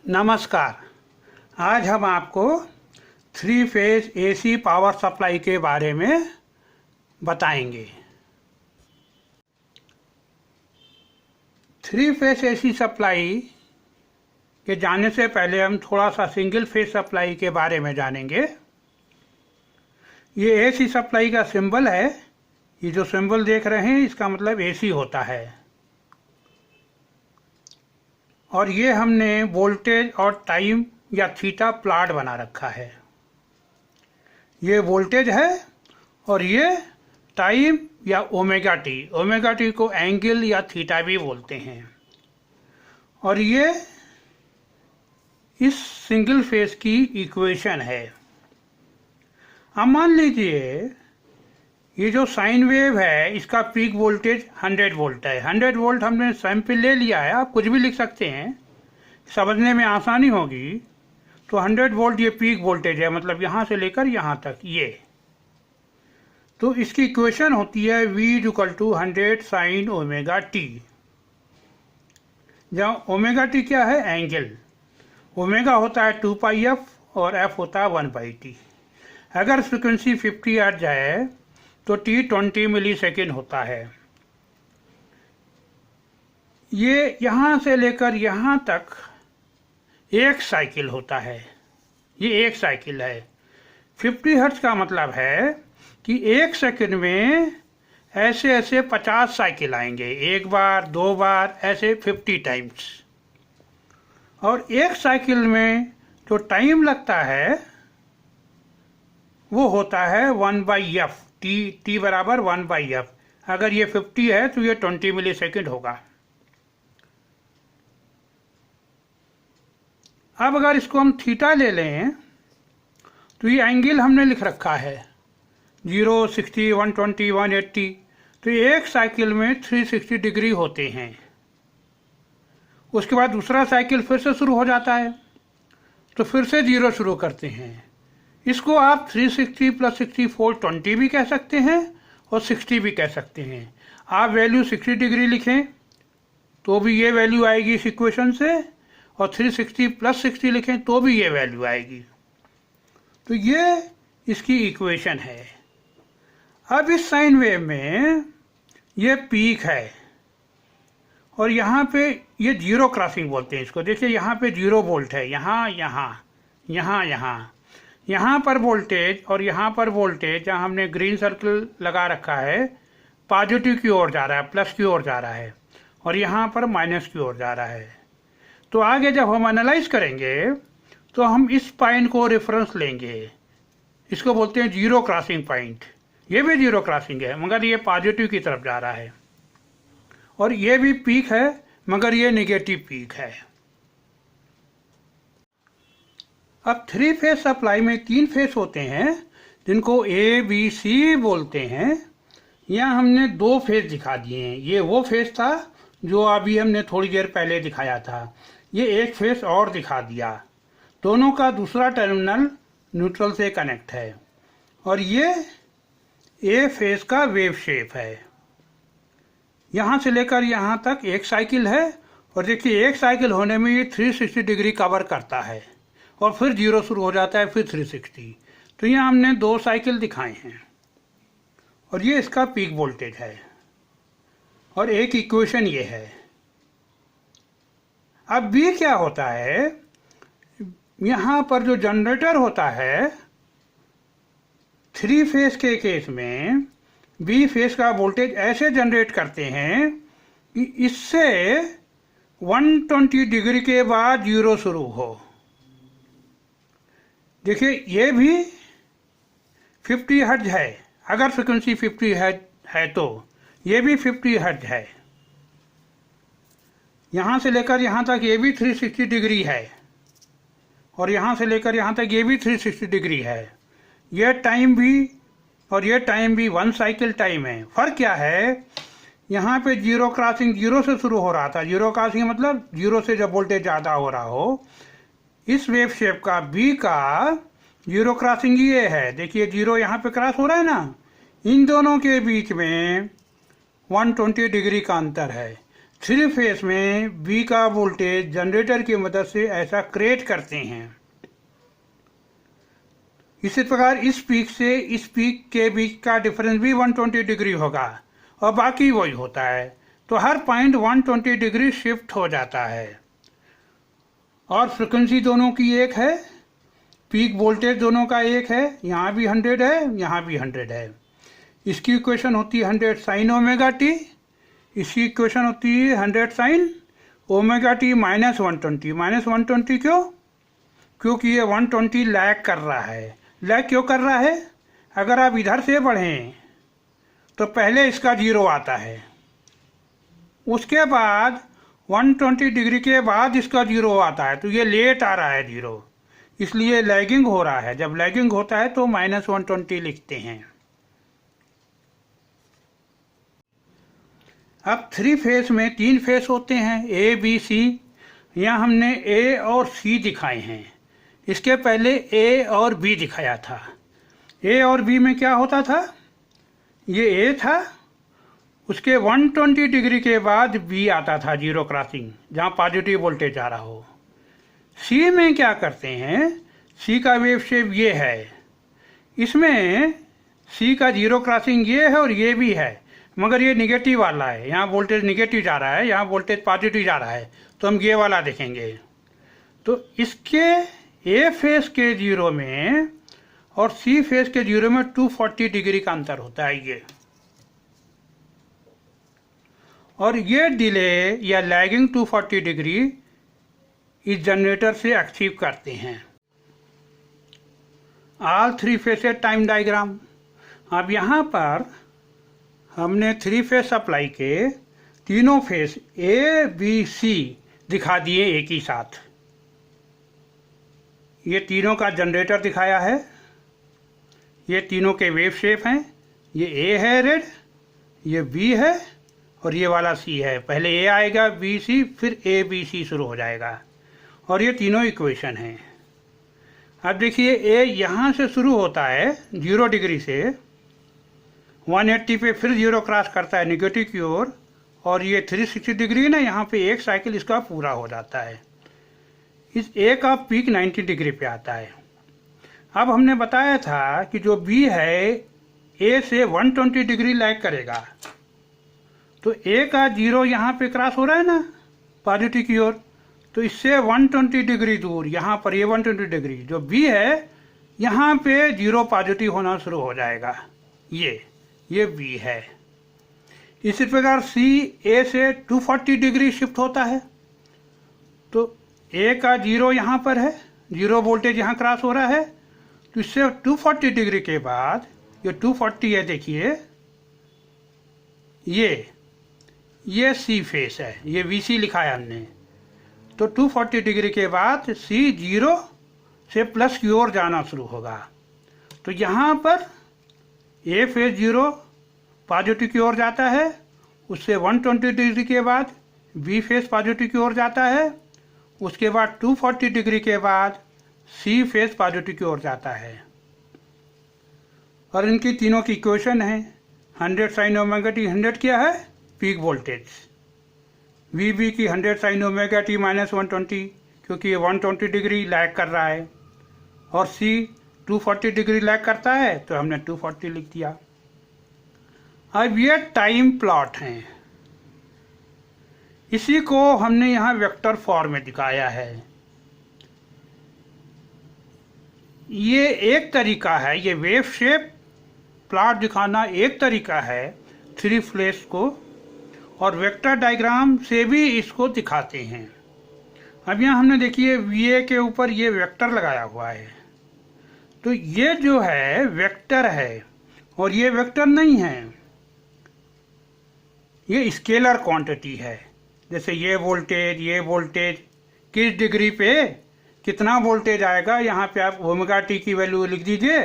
नमस्कार। आज हम आपको 3 फेज एसी पावर सप्लाई के बारे में बताएंगे। 3 फेज एसी सप्लाई के जानने से पहले हम थोड़ा सा सिंगल फेज सप्लाई के बारे में जानेंगे। ये एसी सप्लाई का सिंबल है। ये जो सिंबल देख रहे हैं इसका मतलब एसी होता है। और ये हमने वोल्टेज और टाइम या थीटा प्लॉट बना रखा है। ये वोल्टेज है और ये टाइम या ओमेगा टी। ओमेगा टी को एंगल या थीटा भी बोलते हैं। और ये इस सिंगल फेज की इक्वेशन है। अब मान लीजिए ये जो साइन वेव है इसका पीक वोल्टेज 100 वोल्ट है। 100 वोल्ट हमने सैंपल ले लिया है। आप कुछ भी लिख सकते हैं, समझने में आसानी होगी। तो 100 वोल्ट ये पीक वोल्टेज है, मतलब यहाँ से लेकर यहाँ तक ये। तो इसकी इक्वेशन होती है V = 100 साइन ओमेगा टी। जहाँ ओमेगा टी क्या है? एंगल। ओमेगा होता है 2πf और f होता है 1/t। अगर फ्रिक्वेंसी 50 हर्ट्ज है तो t 20 मिली सेकेंड होता है। ये यहाँ से लेकर यहाँ तक एक साइकिल होता है। ये एक साइकिल है। 50 हर्ट्ज का मतलब है कि एक सेकंड में ऐसे ऐसे 50 साइकिल आएंगे। एक बार, दो बार, ऐसे 50 टाइम्स। और एक साइकिल में जो टाइम लगता है वो होता है 1/f। t बराबर 1/f। अगर ये 50 है तो ये 20 मिली सेकेंड होगा। अब अगर इसको हम थीटा ले लें तो ये एंगल हमने लिख रखा है 0, 60, 120, 180। तो एक साइकिल में 360 डिग्री होते हैं। उसके बाद दूसरा साइकिल फिर से शुरू हो जाता है, तो फिर से 0 शुरू करते हैं। इसको आप 360 + 60 420 भी कह सकते हैं और 60 भी कह सकते हैं। आप वैल्यू 60 डिग्री लिखें तो भी ये वैल्यू आएगी इस इक्वेशन से, और 360 + 60 लिखें तो भी ये वैल्यू आएगी। तो ये इसकी इक्वेशन है। अब इस साइन वेव में ये पीक है और यहाँ पे ये जीरो क्रॉसिंग बोलते हैं इसको। देखिए यहाँ पे 0 वोल्ट है, यहाँ यहाँ यहाँ यहाँ यहाँ पर वोल्टेज और यहाँ पर वोल्टेज, जहाँ हमने ग्रीन सर्कल लगा रखा है, पॉजिटिव की ओर जा रहा है, प्लस की ओर जा रहा है, और यहाँ पर माइनस की ओर जा रहा है। तो आगे जब हम एनालाइज करेंगे तो हम इस पॉइंट को रेफरेंस लेंगे। इसको बोलते हैं जीरो क्रॉसिंग पॉइंट। ये भी जीरो क्रॉसिंग है मगर ये पॉजिटिव की तरफ जा रहा है, और ये भी पीक है मगर ये नेगेटिव पीक है। अब 3 फेज सप्लाई में 3 फेज होते हैं जिनको A, B, C बोलते हैं। यहाँ हमने 2 फेज दिखा दिए हैं। ये वो फेज था जो अभी हमने थोड़ी देर पहले दिखाया था। ये एक फेज और दिखा दिया। दोनों का दूसरा टर्मिनल न्यूट्रल से कनेक्ट है। और ये A फेज का वेव शेप है। यहाँ से लेकर यहाँ तक एक साइकिल है, और देखिए एक साइकिल होने में ये 360 डिग्री कवर करता है, और फिर 0 शुरू हो जाता है, फिर 360। तो यहाँ हमने 2 साइकिल दिखाए हैं, और ये इसका पीक वोल्टेज है, और एक इक्वेशन ये है। अब B क्या होता है? यहाँ पर जो जनरेटर होता है 3 फेज के केस में B फेज का वोल्टेज ऐसे जनरेट करते हैं कि इससे 120 डिग्री के बाद 0 शुरू हो। देखिए ये भी 50 हर्ट्ज है। अगर फ्रिक्वेंसी 50 हर्ट्ज है तो ये भी 50 हर्ट्ज है। यहाँ से लेकर यहाँ तक ये भी 360 डिग्री है, और यहाँ से लेकर यहाँ तक ये भी 360 डिग्री है। ये टाइम भी और ये टाइम भी 1 साइकिल टाइम है। फर्क क्या है? यहाँ पे जीरो क्रॉसिंग 0 से शुरू हो रहा था। जीरो क्रॉसिंग मतलब 0 से जब वोल्टेज ज़्यादा हो रहा हो। इस वेव शेप का B का जीरो क्रॉसिंग ये है। देखिए 0 यहाँ पे क्रॉस हो रहा है ना, इन दोनों के बीच में 120 डिग्री का अंतर है। थ्री फेस में V का वोल्टेज जनरेटर की मदद से ऐसा क्रिएट करते हैं। इसी प्रकार इस पीक से इस पीक के बीच का डिफरेंस भी 120 डिग्री होगा और बाकी वही होता है, तो हर पॉइंट 120 डिग्री शिफ्ट हो जाता है। और फ्रिक्वेंसी दोनों की एक है, पीक वोल्टेज दोनों का एक है, यहाँ भी 100 है, यहाँ भी 100 है। इसकी इक्वेशन होती है 100 साइन ओमेगा टी, इसकी इक्वेशन होती है 100 sine omega T minus 120। Minus 120 क्यों? क्योंकि ये 120 लैग कर रहा है। लैग क्यों कर रहा है? अगर आप इधर से बढ़ें तो पहले इसका 0 आता है, उसके बाद 120 डिग्री के बाद इसका 0 आता है, तो ये लेट आ रहा है 0, इसलिए लैगिंग हो रहा है। जब लैगिंग होता है तो माइनस 120 लिखते हैं। अब थ्री फेस में 3 फेस होते हैं, ए बी सी। यहाँ हमने ए और सी दिखाए हैं, इसके पहले ए और बी दिखाया था। ए और बी में क्या होता था? ये ए था, उसके 120 डिग्री के बाद बी आता था, जीरो क्रॉसिंग, जहाँ पॉजिटिव वोल्टेज आ रहा हो। सी में क्या करते हैं? सी का वेव शेप ये है, इसमें सी का जीरो क्रॉसिंग ये है और ये भी है, मगर ये निगेटिव वाला है। यहाँ वोल्टेज निगेटिव जा रहा है, यहाँ वोल्टेज पॉजिटिव जा रहा है, तो हम ये वाला देखेंगे। तो इसके ए फेस के जीरो में और सी फेस के जीरो में 240 डिग्री का अंतर होता है ये। और ये डिले या लैगिंग 240 डिग्री इस जनरेटर से अचीव करते हैं। All three facet time diagram. अब यहाँ पर हमने थ्री फेस सप्लाई के तीनों फेस ए बी सी दिखा दिए एक ही साथ। ये तीनों का जनरेटर दिखाया है, ये तीनों के वेव शेप हैं। ये ए है रेड, ये बी है और ये वाला सी है। पहले ए आएगा, बी सी, फिर ए बी सी शुरू हो जाएगा। और ये तीनों इक्वेशन हैं। अब देखिए ए यहाँ से शुरू होता है 0 डिग्री से, 180 पे फिर 0 क्रॉस करता है निगेटिव की ओर, और ये 360 डिग्री ना, यहाँ पे एक साइकिल इसका पूरा हो जाता है। इस ए का पीक 90 डिग्री पे आता है। अब हमने बताया था कि जो बी है ए से 120 डिग्री लैग करेगा, तो ए का 0 यहाँ पे क्रॉस हो रहा है ना पॉजिटिव की ओर, तो इससे 120 डिग्री दूर यहाँ पर ये 120 डिग्री जो बी है, यहाँ पे 0 पॉजिटिव होना शुरू हो जाएगा। ये बी है। इसी प्रकार सी ए से 240 डिग्री शिफ्ट होता है, तो ए का 0 यहाँ पर है, 0 वोल्टेज यहाँ क्रॉस हो रहा है, तो इससे 240 डिग्री के बाद ये 240 है, देखिए ये सी फेस है, ये VC लिखा है हमने। तो 240 डिग्री के बाद सी 0 से प्लस की ओर जाना शुरू होगा। तो यहाँ पर ए फेस 0 पॉजिटिव की ओर जाता है, उससे 120 डिग्री के बाद बी फेस पॉजिटिव की ओर जाता है, उसके बाद 240 डिग्री के बाद सी फेस पॉजिटिव की ओर जाता है। और इनकी तीनों की इक्वेशन है 100 साइन ओमेगा टी। 100 क्या है? Peak voltage. VB की 100 साइन ओमेगा टी माइनस 120, क्योंकि ये 120 डिग्री लैग कर रहा है, और C 240 डिग्री लैग करता है, तो हमने 240 लिख दिया। अब ये टाइम प्लॉट हैं, इसी को हमने यहाँ वेक्टर फॉर्म में दिखाया है। ये एक तरीका है, ये वेव शेप प्लॉट दिखाना एक तरीका है थ्री फेस को, और वेक्टर डायग्राम से भी इसको दिखाते हैं। अब यहाँ हमने देखिए VA के ऊपर ये वेक्टर लगाया हुआ है, तो ये जो है वेक्टर है और ये वेक्टर नहीं है, ये स्केलर क्वांटिटी है। जैसे ये वोल्टेज किस डिग्री पे कितना वोल्टेज आएगा, यहाँ पे आप ओमेगा टी की वैल्यू लिख दीजिए।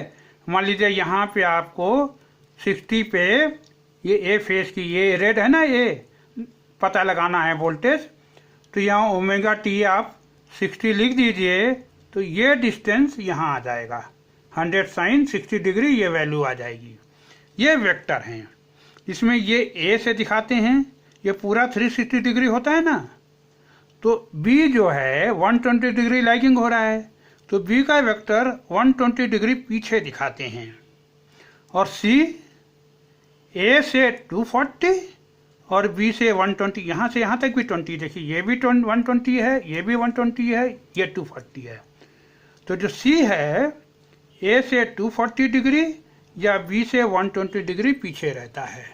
मान लीजिए यहाँ पे आपको 60 पे ये ए फेस की, ये रेड है ना, ये पता लगाना है वोल्टेज, तो यहाँ ओमेगा टी आप 60 लिख दीजिए, तो ये डिस्टेंस यहाँ आ जाएगा 100 साइन 60 डिग्री, ये वैल्यू आ जाएगी। ये वेक्टर हैं, इसमें ये ए से दिखाते हैं, ये पूरा 360 डिग्री होता है ना, तो B जो है 120 डिग्री लैगिंग हो रहा है, तो B का वेक्टर 120 डिग्री पीछे दिखाते हैं। और C A से 240 और B से 120, यहाँ से यहाँ तक भी 20, देखिए ये भी 120 है, ये भी 120 है, ये 240 है। तो जो C है A से 240 डिग्री या B से 120 डिग्री पीछे रहता है।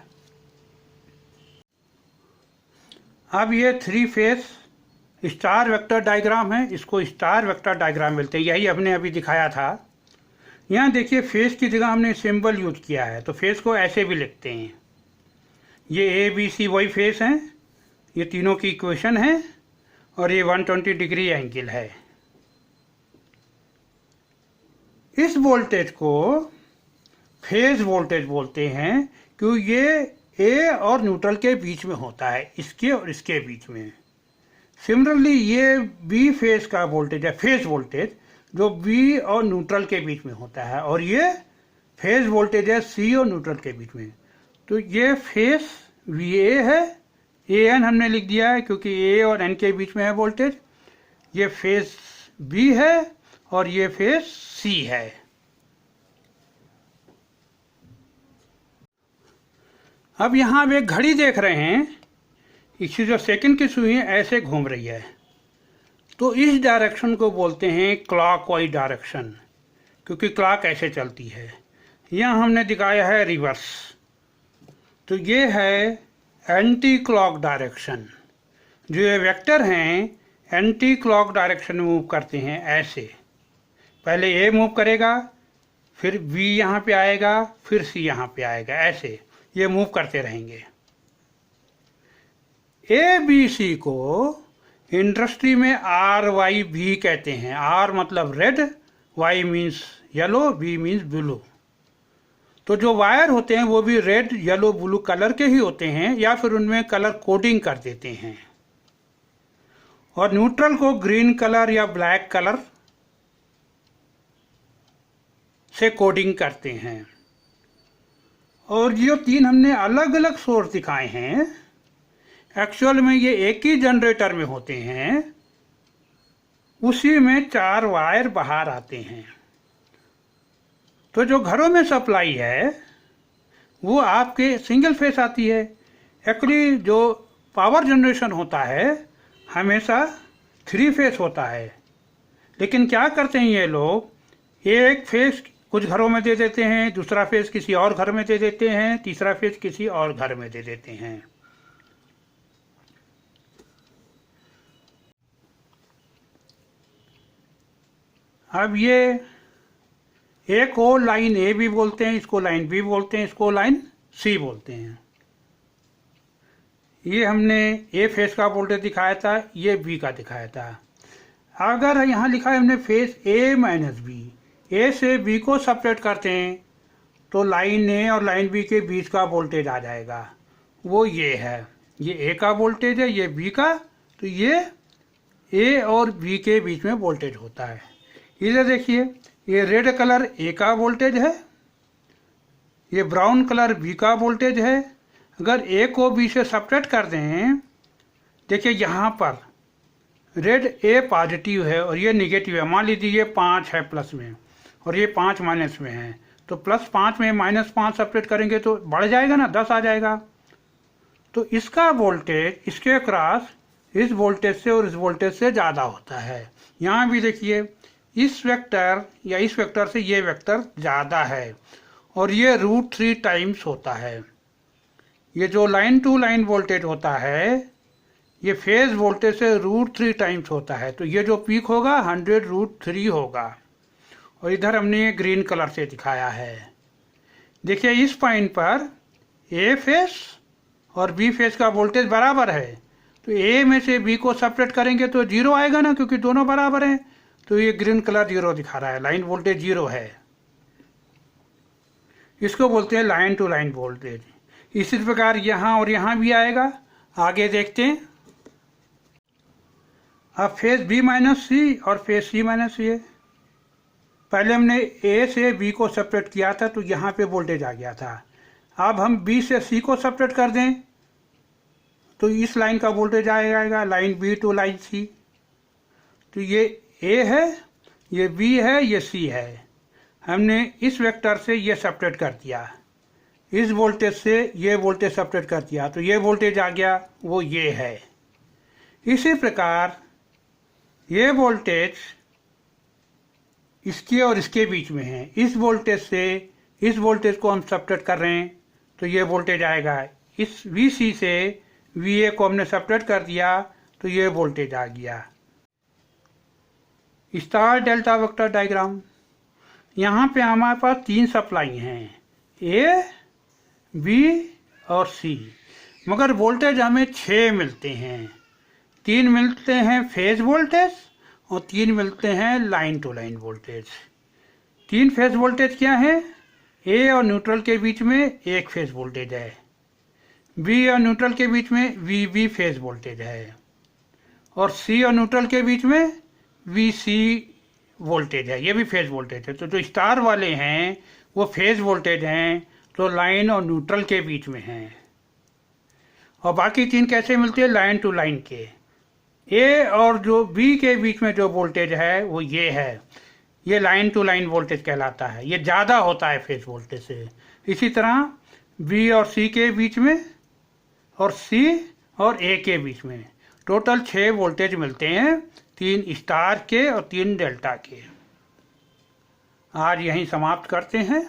अब ये 3 फेस स्टार वेक्टर डायग्राम है, इसको स्टार वेक्टर डायग्राम मिलते हैं, यही हमने अभी दिखाया था। यहाँ देखिए फेस की जगह हमने सिंबल यूज किया है, तो फेस को ऐसे भी लिखते हैं। ये ABC वही फेस हैं, ये तीनों की इक्वेशन है, और ये 120 डिग्री एंगल है। इस वोल्टेज को फेज वोल्टेज बोलते हैं, क्योंकि ये A और न्यूट्रल के बीच में होता है, इसके और इसके बीच में। सिमिलरली ये B फेज का वोल्टेज है, फेज वोल्टेज, जो B और न्यूट्रल के बीच में होता है, और ये फेज वोल्टेज है C और न्यूट्रल के बीच में। तो ये फेज VA है, AN हमने लिख दिया है क्योंकि A और N के बीच में है वोल्टेज। ये फेज B है और ये फेज C है। अब यहाँ आप एक घड़ी देख रहे हैं, इसकी जो सेकंड की सुई है ऐसे घूम रही है, तो इस डायरेक्शन को बोलते हैं क्लॉकवाइज डायरेक्शन, क्योंकि क्लॉक ऐसे चलती है। यहाँ हमने दिखाया है रिवर्स, तो ये है एंटी क्लॉक डायरेक्शन। जो ये वेक्टर हैं एंटी क्लॉक डायरेक्शन में मूव करते हैं ऐसे, पहले A मूव करेगा, फिर B यहाँ पे आएगा, फिर C यहाँ पे आएगा, ऐसे ये मूव करते रहेंगे। ABC को इंडस्ट्री में RYB कहते हैं। R मतलब red, Y means yellow, B means blue. तो जो वायर होते हैं वो भी रेड, येलो, ब्लू कलर के ही होते हैं, या फिर उनमें कलर कोडिंग कर देते हैं। और न्यूट्रल को ग्रीन कलर या ब्लैक कलर से कोडिंग करते हैं। और जो 3 हमने अलग अलग सोर्स दिखाए हैं, एक्चुअल में ये एक ही जनरेटर में होते हैं, उसी में 4 वायर बाहर आते हैं। तो जो घरों में सप्लाई है वो आपके सिंगल फेस आती है। एक्चुअली जो पावर जनरेशन होता है हमेशा 3 फेस होता है, लेकिन क्या करते हैं ये लोग, एक फेस कुछ घरों में दे देते हैं, दूसरा फेस किसी और घर में दे देते हैं, तीसरा फेस किसी और घर में दे देते हैं। अब ये एक और लाइन A भी बोलते हैं, इसको लाइन B बोलते हैं, इसको लाइन C बोलते हैं। ये हमने A फेस का वोल्टेज दिखाया था, ये B का दिखाया था। अगर यहाँ लिखा है हमने face A minus B, A से B को सेपरेट करते हैं तो लाइन A और लाइन B के बीच का वोल्टेज आ जाएगा, वो ये है। ये A का वोल्टेज है, ये B का, तो ये A और B के बीच में वोल्टेज होता है। इधर देखिए, ये रेड कलर A का वोल्टेज है, ये ब्राउन कलर B का वोल्टेज है। अगर A को B से सेपरेट कर दें, देखिए यहाँ पर रेड A पॉजिटिव है और ये निगेटिव है। मान लीजिए ये 5 है प्लस में और ये 5 माइनस में है, तो +5 में -5 सेपरेट करेंगे तो बढ़ जाएगा ना, 10 आ जाएगा। तो इसका वोल्टेज इसके क्रॉस इस वोल्टेज से और इस वोल्टेज से ज़्यादा होता है। यहाँ भी देखिए, इस वेक्टर या इस वेक्टर से ये वेक्टर ज़्यादा है और ये √3 टाइम्स होता है। ये जो लाइन टू लाइन वोल्टेज होता है ये फेज वोल्टेज से √3 टाइम्स होता है। तो ये जो पीक होगा 100√3 होगा। और इधर हमने ये ग्रीन कलर से दिखाया है। देखिए इस पॉइंट पर A फेस और B फेस का वोल्टेज बराबर है, तो A में से B को सेपरेट करेंगे तो 0 आएगा ना, क्योंकि दोनों बराबर हैं। तो ये ग्रीन कलर 0 दिखा रहा है, लाइन वोल्टेज 0 है। इसको बोलते हैं लाइन टू लाइन वोल्टेज। इसी प्रकार यहाँ और यहाँ भी आएगा। आगे देखते हैं। अब फेज B माइनस C और फेज C माइनस C है। पहले हमने A से B को सेपरेट किया था तो यहाँ पे वोल्टेज आ गया था। अब हम B से C को सेपरेट कर दें, तो इस लाइन का वोल्टेज आएगा लाइन बी टू लाइन सी। तो ये ए है, ये बी है, ये सी है। हमने इस वेक्टर से ये सेपरेट कर दिया, इस वोल्टेज से ये वोल्टेज सेपरेट कर दिया, तो ये वोल्टेज आ गया, वो ये है। इसी प्रकार ये वोल्टेज इसके और इसके बीच में है, इस वोल्टेज से इस वोल्टेज को हम सेपरेट कर रहे हैं, तो ये वोल्टेज आएगा। इस VC से VA को हमने सेपरेट कर दिया, तो ये वोल्टेज आ गया। स्टार डेल्टा वेक्टर डायग्राम, यहाँ पे हमारे पास 3 सप्लाई हैं, A, B और C, मगर वोल्टेज हमें 6 मिलते हैं। 3 मिलते हैं फेज वोल्टेज और 3 मिलते हैं line to line voltage. 3 phase voltage क्या है? A और न्यूट्रल के बीच में एक फेज वोल्टेज है, B और न्यूट्रल के बीच में VB फेज वोल्टेज है, और C और न्यूट्रल के बीच में VC वोल्टेज है, ये भी फेज वोल्टेज है। तो जो स्टार वाले हैं वो फेज वोल्टेज हैं, तो लाइन और न्यूट्रल के बीच में हैं। और बाकी 3 कैसे मिलते हैं? लाइन टू लाइन के। A और जो B के बीच में जो वोल्टेज है वो ये है, ये लाइन टू लाइन वोल्टेज कहलाता है, ये ज़्यादा होता है फेज वोल्टेज से। इसी तरह B और C के बीच में और C और A के बीच में टोटल 6 वोल्टेज मिलते हैं, 3 स्टार के और 3 डेल्टा के। आज यहीं समाप्त करते हैं।